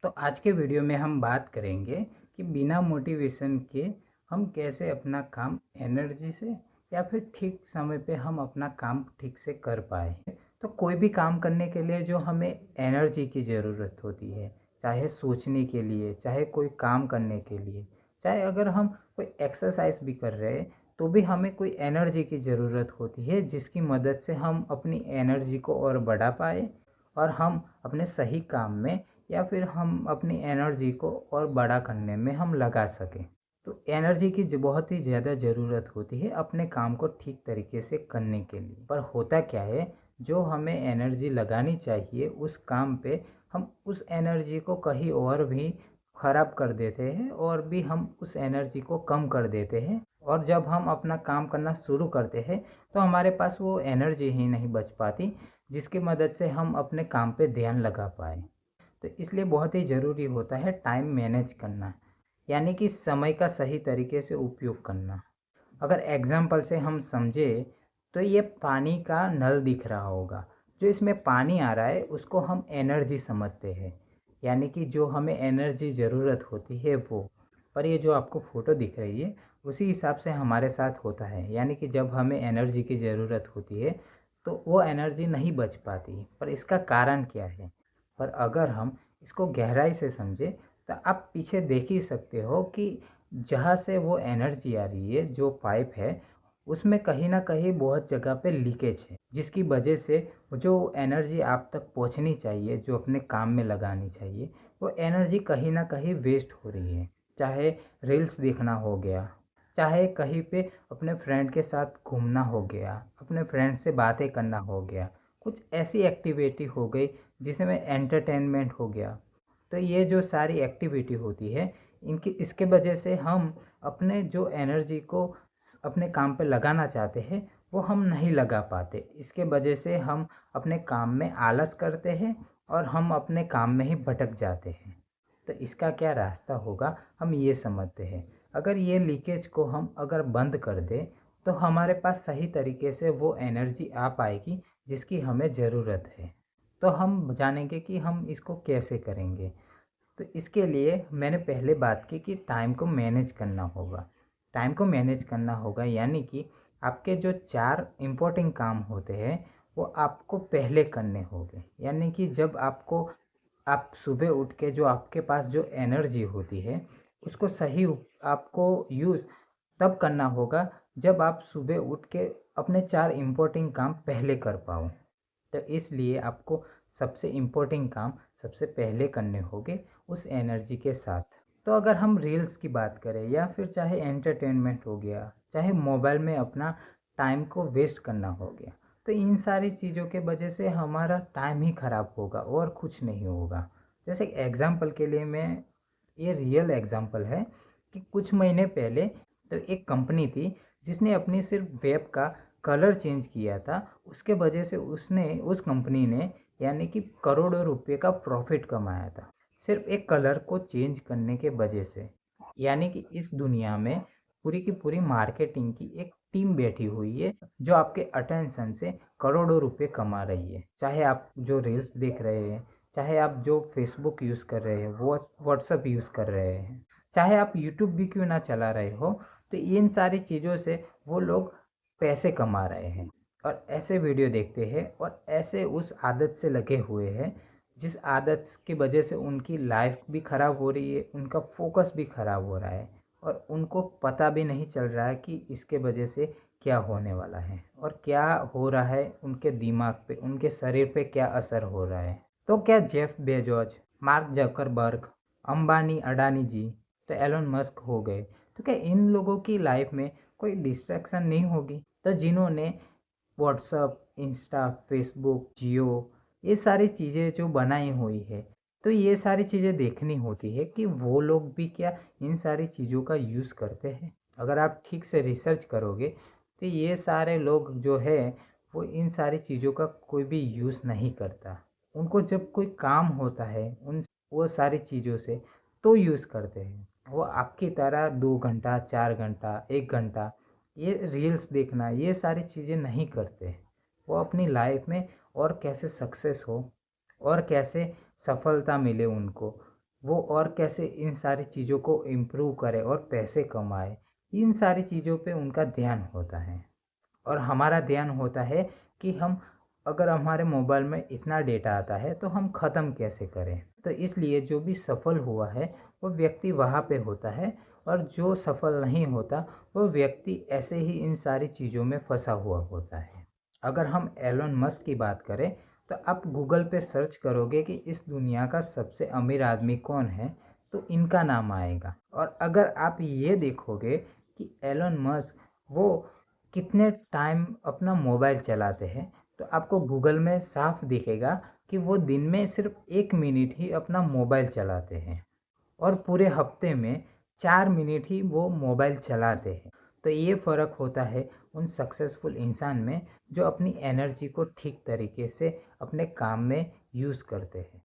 तो आज के वीडियो में हम बात करेंगे कि बिना मोटिवेशन के हम कैसे अपना काम एनर्जी से या फिर ठीक समय पे हम अपना काम ठीक से कर पाए। तो कोई भी काम करने के लिए जो हमें एनर्जी की ज़रूरत होती है, चाहे सोचने के लिए, चाहे कोई काम करने के लिए, चाहे अगर हम कोई एक्सरसाइज भी कर रहे हैं तो भी हमें कोई एनर्जी की ज़रूरत होती है, जिसकी मदद से हम अपनी एनर्जी को और बढ़ा पाए और हम अपने सही काम में या फिर हम अपनी एनर्जी को और बड़ा करने में हम लगा सकें। तो एनर्जी की बहुत ही ज़्यादा ज़रूरत होती है अपने काम को ठीक तरीके से करने के लिए। पर होता क्या है, जो हमें एनर्जी लगानी चाहिए उस काम पे, हम उस एनर्जी को कहीं और भी ख़राब कर देते हैं और भी हम उस एनर्जी को कम कर देते हैं। और जब हम अपना काम करना शुरू करते हैं तो हमारे पास वो एनर्जी ही नहीं बच पाती, जिसकी मदद से हम अपने काम पे ध्यान लगा पाएँ। तो इसलिए बहुत ही ज़रूरी होता है टाइम मैनेज करना, यानी कि समय का सही तरीके से उपयोग करना। अगर एग्जाम्पल से हम समझे तो ये पानी का नल दिख रहा होगा, जो इसमें पानी आ रहा है उसको हम एनर्जी समझते हैं, यानी कि जो हमें एनर्जी ज़रूरत होती है वो। पर ये जो आपको फ़ोटो दिख रही है उसी हिसाब से हमारे साथ होता है, यानी कि जब हमें एनर्जी की ज़रूरत होती है तो वो एनर्जी नहीं बच पाती। पर इसका कारण क्या है? पर अगर हम इसको गहराई से समझें तो आप पीछे देख ही सकते हो कि जहाँ से वो एनर्जी आ रही है, जो पाइप है, उसमें कहीं न कहीं बहुत जगह पे लीकेज है, जिसकी वजह से जो एनर्जी आप तक पहुँचनी चाहिए, जो अपने काम में लगानी चाहिए, वो एनर्जी कहीं न कहीं वेस्ट हो रही है। चाहे रील्स देखना हो गया, चाहे कहीं पे अपने फ्रेंड के साथ घूमना हो गया, अपने फ्रेंड से बातें करना हो गया, कुछ ऐसी एक्टिविटी हो गई जिसमें एंटरटेनमेंट हो गया। तो ये जो सारी एक्टिविटी होती है, इनकी इसके वजह से हम अपने जो एनर्जी को अपने काम पे लगाना चाहते हैं वो हम नहीं लगा पाते। इसके वजह से हम अपने काम में आलस करते हैं और हम अपने काम में ही भटक जाते हैं। तो इसका क्या रास्ता होगा, हम ये समझते हैं। अगर ये लीकेज को हम अगर बंद कर दें तो हमारे पास सही तरीके से वो एनर्जी आ पाएगी जिसकी हमें ज़रूरत है। तो हम जानेंगे कि हम इसको कैसे करेंगे। तो इसके लिए मैंने पहले बात की कि टाइम को मैनेज करना होगा। टाइम को मैनेज करना होगा यानी कि आपके जो 4 इम्पोर्टेंट काम होते हैं वो आपको पहले करने होंगे। यानी कि जब आप सुबह उठ के जो आपके पास जो एनर्जी होती है उसको सही आपको यूज़ तब करना होगा जब आप सुबह उठ के अपने 4 इम्पोर्टेंट काम पहले कर पाओ। तो इसलिए आपको सबसे इम्पोर्टेंट काम सबसे पहले करने होंगे उस एनर्जी के साथ। तो अगर हम रील्स की बात करें या फिर चाहे एंटरटेनमेंट हो गया, चाहे मोबाइल में अपना टाइम को वेस्ट करना हो गया, तो इन सारी चीज़ों के वजह से हमारा टाइम ही ख़राब होगा और कुछ नहीं होगा। जैसे एग्ज़ाम्पल के लिए मैं, ये रियल एग्ज़ाम्पल है कि कुछ महीने पहले तो एक कंपनी थी जिसने अपनी सिर्फ वेब का कलर चेंज किया था। उसके वजह से उस कंपनी ने यानी कि करोड़ों रुपए का प्रॉफिट कमाया था, सिर्फ एक कलर को चेंज करने के वजह से। यानी कि इस दुनिया में पूरी की पूरी मार्केटिंग की एक टीम बैठी हुई है जो आपके अटेंशन से करोड़ों रुपए कमा रही है। चाहे आप जो रील्स देख रहे हैं, चाहे आप जो फेसबुक यूज़ कर रहे हैं, वो व्हाट्सअप यूज़ कर रहे हैं, चाहे आप यूट्यूब भी क्यों ना चला रहे हो, तो इन सारी चीज़ों से वो लोग पैसे कमा रहे हैं और ऐसे वीडियो देखते हैं और ऐसे उस आदत से लगे हुए हैं जिस आदत की वजह से उनकी लाइफ भी ख़राब हो रही है, उनका फोकस भी ख़राब हो रहा है और उनको पता भी नहीं चल रहा है कि इसके वजह से क्या होने वाला है और क्या हो रहा है उनके दिमाग पे, उनके शरीर पे क्या असर हो रहा है। तो क्या Jeff Bezos, Mark Zuckerberg, Ambani, Adani ji, तो एलन मस्क हो गए, तो क्या इन लोगों की लाइफ में कोई डिस्ट्रैक्शन नहीं होगी? तो जिन्होंने व्हाट्सअप, इंस्टा, फेसबुक, जियो, ये सारी चीज़ें जो बनाई हुई है, तो ये सारी चीज़ें देखनी होती है कि वो लोग भी क्या इन सारी चीज़ों का यूज़ करते हैं। अगर आप ठीक से रिसर्च करोगे तो ये सारे लोग जो है वो इन सारी चीज़ों का कोई भी यूज़ नहीं करता। उनको जब कोई काम होता है उन वो सारी चीज़ों से तो यूज़ करते हैं। वो आपकी तरह 2 घंटा, 4 घंटा, 1 घंटा ये रील्स देखना, ये सारी चीज़ें नहीं करते। वो अपनी लाइफ में और कैसे सक्सेस हो और कैसे सफलता मिले उनको, वो और कैसे इन सारी चीज़ों को इम्प्रूव करे और पैसे कमाए, इन सारी चीज़ों पे उनका ध्यान होता है। और हमारा ध्यान होता है कि हम अगर हमारे मोबाइल में इतना डेटा आता है तो हम ख़त्म कैसे करें। तो इसलिए जो भी सफल हुआ है वो व्यक्ति वहाँ पे होता है, और जो सफल नहीं होता वो व्यक्ति ऐसे ही इन सारी चीज़ों में फंसा हुआ होता है। अगर हम एलन मस्क की बात करें तो आप गूगल पे सर्च करोगे कि इस दुनिया का सबसे अमीर आदमी कौन है, तो इनका नाम आएगा। और अगर आप ये देखोगे कि एलन मस्क वो कितने टाइम अपना मोबाइल चलाते हैं, तो आपको गूगल में साफ दिखेगा कि वो दिन में सिर्फ 1 मिनट ही अपना मोबाइल चलाते हैं, और पूरे हफ्ते में 4 मिनट ही वो मोबाइल चलाते हैं। तो ये फ़र्क होता है उन सक्सेसफुल इंसान में जो अपनी एनर्जी को ठीक तरीके से अपने काम में यूज़ करते हैं।